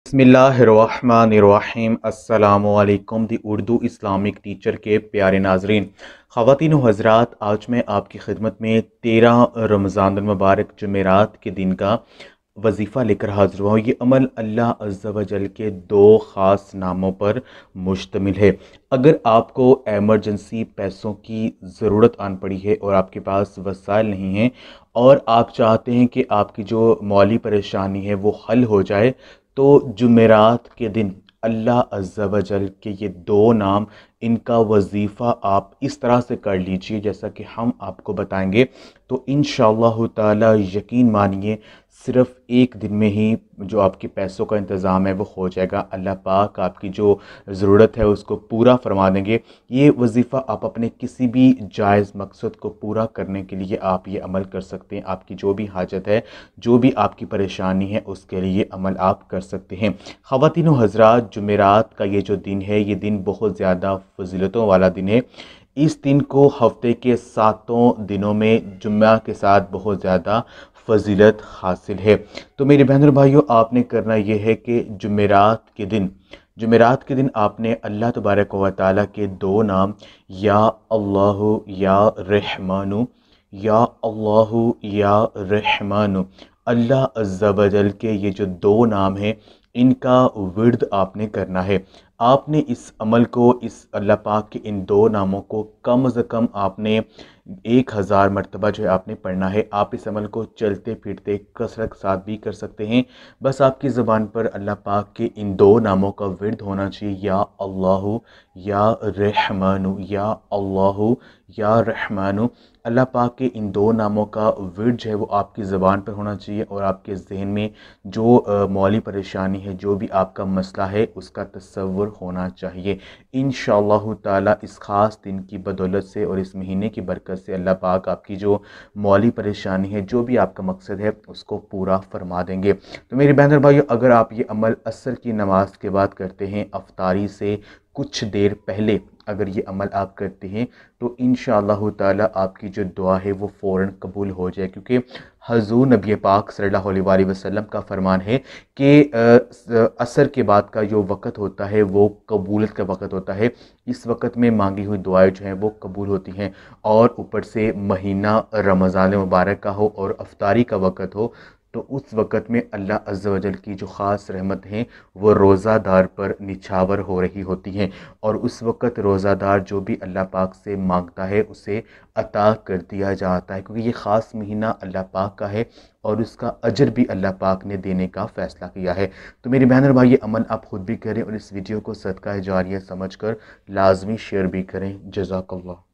بسم اللہ الرحمن الرحیم۔ السلام علیکم دی اردو اسلامک ٹیچر کے پیارے ناظرین، خواتین و حضرات، آج میں آپ کی خدمت میں 13 رمضان المبارک جمعرات کے دن کا وظیفہ لے کر حاضر ہوا ہوں۔ یہ عمل اللہ عز و جل کے 2 خاص ناموں پر مشتمل ہے۔ اگر آپ کو ایمرجنسی پیسوں کی ضرورت آن پڑی ہے اور آپ کے پاس وسائل نہیں ہیں اور آپ چاہتے ہیں کہ آپ کی جو مالی پریشانی ہے وہ حل ہو جائے، تو جمعرات کے دن اللہ عز و جل کے یہ 2 نام، ان کا وظیفہ آپ اس طرح سے کر لیجئے جیسا کہ ہم آپ کو بتائیں گے، تو انشاءاللہ تعالی یقین مانیے صرف ایک دن میں ہی جو آپ کے پیسوں کا انتظام ہے وہ ہو جائے گا۔ اللہ پاک آپ کی جو ضرورت ہے اس کو پورا فرما دیں گے۔ یہ وظیفہ آپ اپنے کسی بھی جائز مقصد کو پورا کرنے کے لیے آپ یہ عمل کر سکتے ہیں۔ آپ کی جو بھی حاجت ہے، جو بھی آپ کی پریشانی ہے، اس کے لیے عمل آپ کر سکتے ہیں۔ خواتین و حضرات، جمعرات کا یہ جو دن ہے، یہ دن بہت زیادہ فضیلتوں والا دن ہے۔ اس دن کو ہفتے کے 7 دنوں میں جمعہ کے ساتھ بہت زیادہ فضیلت حاصل ہے۔ تو میرے بہن اور بھائیوں، آپ نے کرنا یہ ہے کہ جمعرات کے دن آپ نے اللہ تبارک و تعالیٰ کے 2 نام، یا اللہ یا رحمان، یا اللہ یا رحمان، اللہ عز و جل کے یہ جو 2 نام ہیں، ان کا ورد آپ نے کرنا ہے۔ آپ نے اس عمل کو، اس اللہ پاک کے ان 2 ناموں کو کم از کم آپ نے 1000 مرتبہ جو ہے آپ نے پڑھنا ہے۔ آپ اس عمل کو چلتے پھرتے کثرت کے ساتھ بھی کر سکتے ہیں۔ بس آپ کی زبان پر اللہ پاک کے ان 2 ناموں کا ورد ہونا چاہیے، یا اللہ یا رحمان، یا اللہ یا رحمان۔ اللہ پاک کے ان 2 ناموں کا ورد جو ہے وہ آپ کی زبان پر ہونا چاہیے، اور آپ کے ذہن میں جو مالی پریشانی ہے، جو بھی آپ کا مسئلہ ہے، اس کا تصور ہونا چاہیے۔ انشاءاللہ تعالی اس خاص دن کی بدولت سے اور اس مہینے کی برکت سے اللہ پاک آپ کی جو مالی پریشانی ہے، جو بھی آپ کا مقصد ہے، اس کو پورا فرما دیں گے۔ تو میری بہن اور بھائیو، اگر آپ یہ عمل عصر کی نماز کے بعد کرتے ہیں، افطاری سے کچھ دیر پہلے اگر یہ عمل آپ کرتے ہیں، تو انشاءاللہ تعالی آپ کی جو دعا ہے وہ فوراً قبول ہو جائے، کیونکہ حضور نبی پاک صلی اللہ علیہ وآلہ وسلم کا فرمان ہے کہ عصر کے بعد کا جو وقت ہوتا ہے وہ قبولیت کا وقت ہوتا ہے۔ اس وقت میں مانگی ہوئی دعائیں جو ہیں وہ قبول ہوتی ہیں، اور اوپر سے مہینہ رمضان مبارک کا ہو اور افطاری کا وقت ہو، تو اس وقت میں اللہ عز و جل کی جو خاص رحمت ہیں وہ روزہ دار پر نچھاور ہو رہی ہوتی ہیں، اور اس وقت روزہ دار جو بھی اللہ پاک سے مانگتا ہے اسے عطا کر دیا جاتا ہے، کیونکہ یہ خاص مہینہ اللہ پاک کا ہے اور اس کا اجر بھی اللہ پاک نے دینے کا فیصلہ کیا ہے۔ تو میری بہن اور بھائی، یہ عمل آپ خود بھی کریں اور اس ویڈیو کو صدقہ جاریہ سمجھ کر لازمی شیئر بھی کریں۔ جزاک اللہ۔